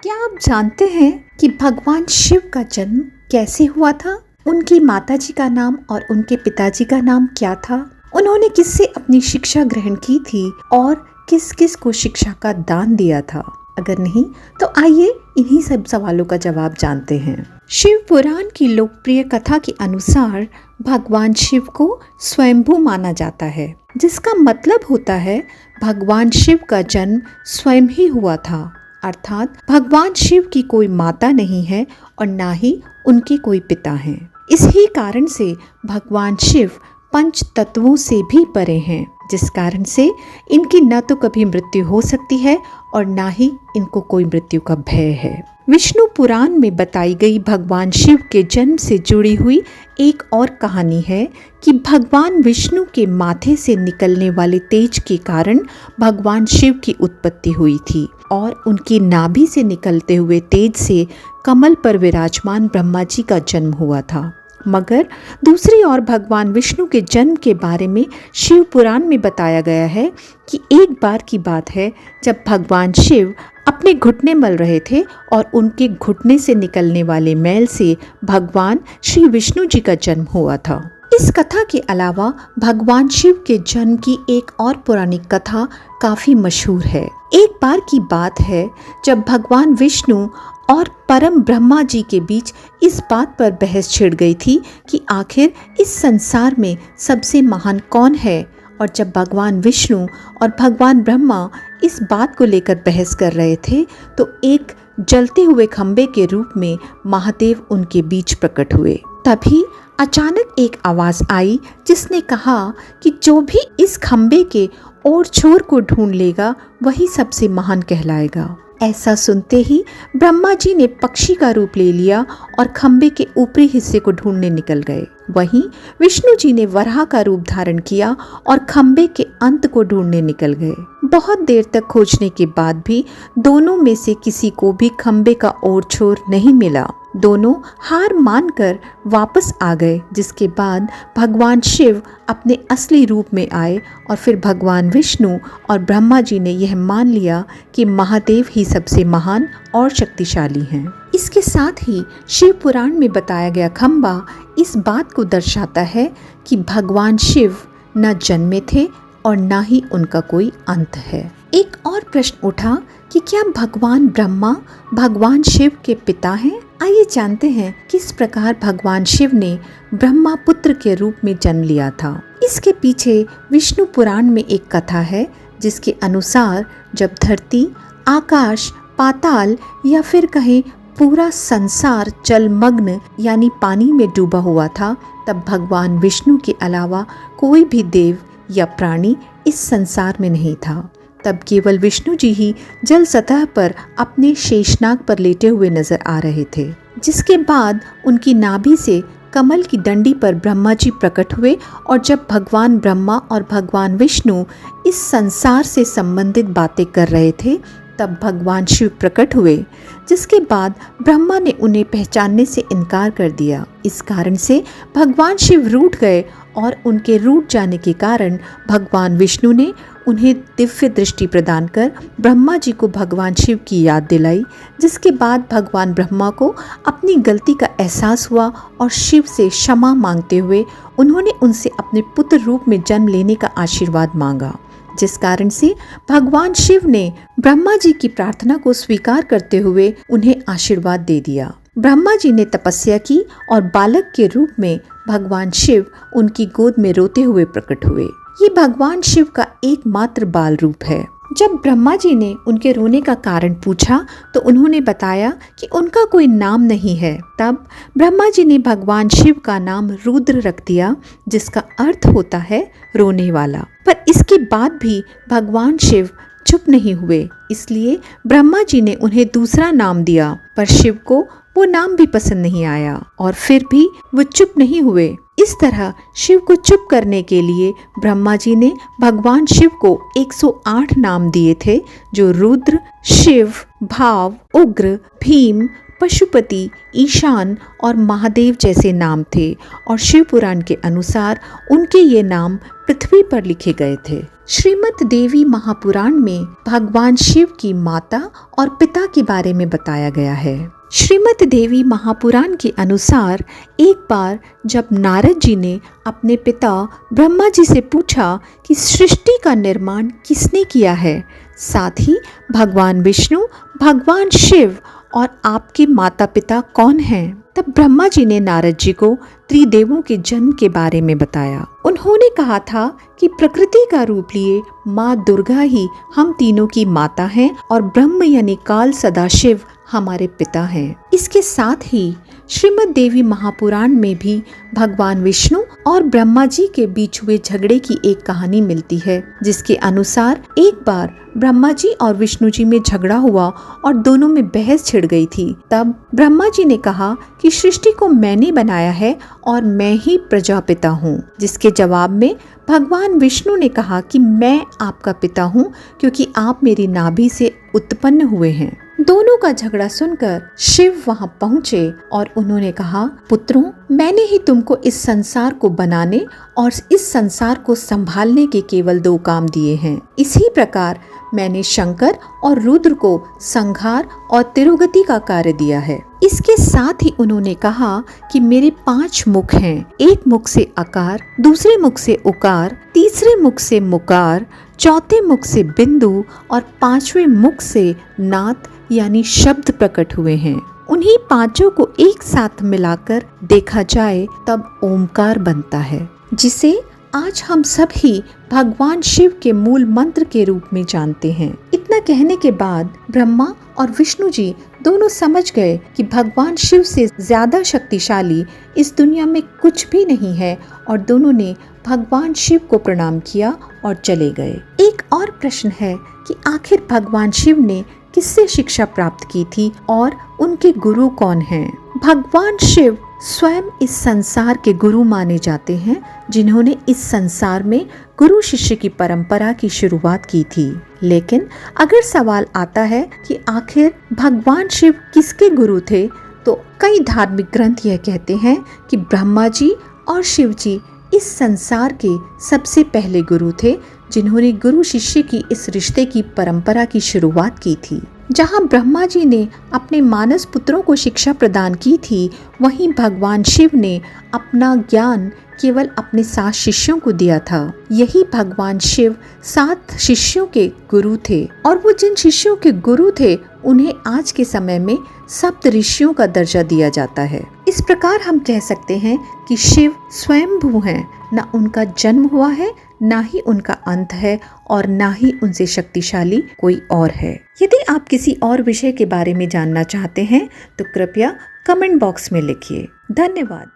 क्या आप जानते हैं कि भगवान शिव का जन्म कैसे हुआ था? उनकी माताजी का नाम और उनके पिताजी का नाम क्या था? उन्होंने किससे अपनी शिक्षा ग्रहण की थी और किस किस को शिक्षा का दान दिया था? अगर नहीं तो आइए इन्हीं सब सवालों का जवाब जानते हैं। शिव पुराण की लोकप्रिय कथा के अनुसार भगवान शिव को स्वयंभू माना जाता है, जिसका मतलब होता है भगवान शिव का जन्म स्वयं ही हुआ था। अर्थात भगवान शिव की कोई माता नहीं है और ना ही उनके कोई पिता हैं। इसी कारण से भगवान शिव पंच तत्वों से भी परे हैं, जिस कारण से इनकी न तो कभी मृत्यु हो सकती है और ना ही इनको कोई मृत्यु का भय है। विष्णु पुराण में बताई गई भगवान शिव के जन्म से जुड़ी हुई एक और कहानी है कि भगवान विष्णु के माथे से निकलने वाले तेज के कारण भगवान शिव की उत्पत्ति हुई थी और उनकी नाभि से निकलते हुए तेज से कमल पर विराजमान ब्रह्मा जी का जन्म हुआ था। मगर दूसरी ओर भगवान विष्णु के जन्म के बारे में शिव पुराण में बताया गया है कि एक बार की बात है जब भगवान शिव अपने घुटने मल रहे थे और उनके घुटने से निकलने वाले मैल से भगवान श्री विष्णु जी का जन्म हुआ था। इस कथा के अलावा भगवान शिव के जन्म की एक और पौराणिक कथा काफी मशहूर है। एक बार की बात है जब भगवान विष्णु और परम ब्रह्मा जी के बीच इस बात पर बहस छिड़ गई थी कि आखिर इस संसार में सबसे महान कौन है। और जब भगवान विष्णु और भगवान ब्रह्मा इस बात को लेकर बहस कर रहे थे तो एक जलते हुए खंबे के रूप में महादेव उनके बीच प्रकट हुए। तभी अचानक एक आवाज आई जिसने कहा कि जो भी इस खंबे के और छोर को ढूंढ लेगा वही सबसे महान कहलाएगा। ऐसा सुनते ही ब्रह्मा जी ने पक्षी का रूप ले लिया और खंबे के ऊपरी हिस्से को ढूंढने निकल गए। वहीं विष्णु जी ने वराह का रूप धारण किया और खंबे के अंत को ढूंढने निकल गए। बहुत देर तक खोजने के बाद भी दोनों में से किसी को भी खंबे का और छोर नहीं मिला। दोनों हार मानकर वापस आ गए, जिसके बाद भगवान शिव अपने असली रूप में आए और फिर भगवान विष्णु और ब्रह्मा जी ने यह मान लिया कि महादेव ही सबसे महान और शक्तिशाली हैं। इसके साथ ही शिव पुराण में बताया गया खंबा इस बात को दर्शाता है कि भगवान शिव न जन्मे थे और न ही उनका कोई अंत है। एक और प्रश्न उठा कि क्या भगवान ब्रह्मा भगवान शिव के पिता हैं? आइए जानते हैं किस प्रकार भगवान शिव ने ब्रह्मा पुत्र के रूप में जन्म लिया था। इसके पीछे विष्णु पुराण में एक कथा है जिसके अनुसार जब धरती, आकाश, पाताल या फिर कहें पूरा संसार जलमग्न यानी पानी में डूबा हुआ था, तब भगवान विष्णु के अलावा कोई भी देव या प्राणी इस संसार में नहीं था। तब केवल विष्णु जी ही जल सतह पर अपने शेषनाग पर लेटे हुए नजर आ रहे थे, जिसके बाद उनकी नाभि से कमल की डंडी पर ब्रह्मा जी प्रकट हुए और जब भगवान ब्रह्मा और भगवान विष्णु इस संसार से संबंधित बातें कर रहे थे तब भगवान शिव प्रकट हुए, जिसके बाद ब्रह्मा ने उन्हें पहचानने से इनकार कर दिया। इस कारण से भगवान शिव रूठ गए और उनके रूठ जाने के कारण भगवान विष्णु ने उन्हें दिव्य दृष्टि प्रदान कर ब्रह्मा जी को भगवान शिव की याद दिलाई, जिसके बाद भगवान ब्रह्मा को अपनी गलती का एहसास हुआ और शिव से क्षमा मांगते हुए उन्होंने उनसे अपने पुत्र रूप में जन्म लेने का आशीर्वाद मांगा, जिस कारण से भगवान शिव ने ब्रह्मा जी की प्रार्थना को स्वीकार करते हुए उन्हें आशीर्वाद दे दिया। ब्रह्मा जी ने तपस्या की और बालक के रूप में भगवान शिव उनकी गोद में रोते हुए प्रकट हुए। ये भगवान शिव का एकमात्र बाल रूप है। जब ब्रह्मा जी ने उनके रोने का कारण पूछा तो उन्होंने बताया कि उनका कोई नाम नहीं है। तब ब्रह्मा जी ने भगवान शिव का नाम रुद्र रख दिया, जिसका अर्थ होता है रोने वाला। पर इसके बाद भी भगवान शिव चुप नहीं हुए, इसलिए ब्रह्मा जी ने उन्हें दूसरा नाम दिया, पर शिव को वो नाम भी पसंद नहीं आया और फिर भी वो चुप नहीं हुए। इस तरह शिव को चुप करने के लिए ब्रह्मा जी ने भगवान शिव को 108 नाम दिए थे, जो रुद्र, शिव, भाव, उग्र, भीम, पशुपति, ईशान और महादेव जैसे नाम थे और शिव पुराण के अनुसार उनके ये नाम पृथ्वी पर लिखे गए थे। श्रीमद् देवी महापुराण में भगवान शिव की माता और पिता के बारे में बताया गया है। श्रीमद् देवी महापुराण के अनुसार एक बार जब नारद जी ने अपने पिता ब्रह्मा जी से पूछा कि सृष्टि का निर्माण किसने किया है, साथ ही भगवान विष्णु, भगवान शिव और आपके माता पिता कौन हैं, तब ब्रह्मा जी ने नारद जी को त्रिदेवों के जन्म के बारे में बताया। उन्होंने कहा था कि प्रकृति का रूप लिए माँ दुर्गा ही हम तीनों की माता हैं और ब्रह्म यानी काल सदाशिव हमारे पिता हैं। इसके साथ ही श्रीमद् देवी महापुराण में भी भगवान विष्णु और ब्रह्मा जी के बीच हुए झगड़े की एक कहानी मिलती है, जिसके अनुसार एक बार ब्रह्मा जी और विष्णु जी में झगड़ा हुआ और दोनों में बहस छिड़ गई थी। तब ब्रह्मा जी ने कहा कि सृष्टि को मैंने बनाया है और मैं ही प्रजापिता हूँ, जिसके जवाब में भगवान विष्णु ने कहा कि मैं आपका पिता हूँ क्योंकि आप मेरी नाभि से उत्पन्न हुए हैं। दोनों का झगड़ा सुनकर शिव वहां पहुंचे और उन्होंने कहा, पुत्रों, मैंने ही तुमको इस संसार को बनाने और इस संसार को संभालने के केवल 2 काम दिए हैं। इसी प्रकार मैंने शंकर और रुद्र को संहार और तिरोगति का कार्य दिया है। इसके साथ ही उन्होंने कहा कि मेरे 5 मुख हैं, एक मुख से अकार, दूसरे मुख से उकार, तीसरे मुख से मुकार, चौथे मुख से बिंदु और 5वें मुख से नाद यानी शब्द प्रकट हुए हैं। उन्हीं 5 को एक साथ मिलाकर देखा जाए तब ओमकार बनता है, जिसे आज हम सब ही भगवान शिव के मूल मंत्र के रूप में जानते हैं। इतना कहने के बाद ब्रह्मा और विष्णु जी दोनों समझ गए कि भगवान शिव से ज्यादा शक्तिशाली इस दुनिया में कुछ भी नहीं है और दोनों ने भगवान शिव को प्रणाम किया और चले गए। एक और प्रश्न है कि आखिर भगवान शिव ने किससे शिक्षा प्राप्त की थी और उनके गुरु कौन हैं? भगवान शिव स्वयं इस संसार के गुरु माने जाते हैं, जिन्होंने इस संसार में गुरु शिष्य की परंपरा की शुरुआत की थी। लेकिन अगर सवाल आता है कि आखिर भगवान शिव किसके गुरु थे, तो कई धार्मिक ग्रंथ यह कहते हैं कि ब्रह्मा जी और शिव जी इस संसार के सबसे पहले गुरु थे, जिन्होंने गुरु शिष्य की इस रिश्ते की परंपरा की शुरुआत की थी। जहां ब्रह्मा जी ने अपने मानस पुत्रों को शिक्षा प्रदान की थी, वहीं भगवान शिव ने अपना ज्ञान केवल अपने 7 शिष्यों को दिया था। यही भगवान शिव 7 शिष्यों के गुरु थे और वो जिन शिष्यों के गुरु थे उन्हें आज के समय में सप्त ऋषियों का दर्जा दिया जाता है। इस प्रकार हम कह सकते हैं कि शिव स्वयंभू हैं, न उनका जन्म हुआ है, ना ही उनका अंत है और ना ही उनसे शक्तिशाली कोई और है। यदि आप किसी और विषय के बारे में जानना चाहते हैं तो कृपया कमेंट बॉक्स में लिखिए। धन्यवाद।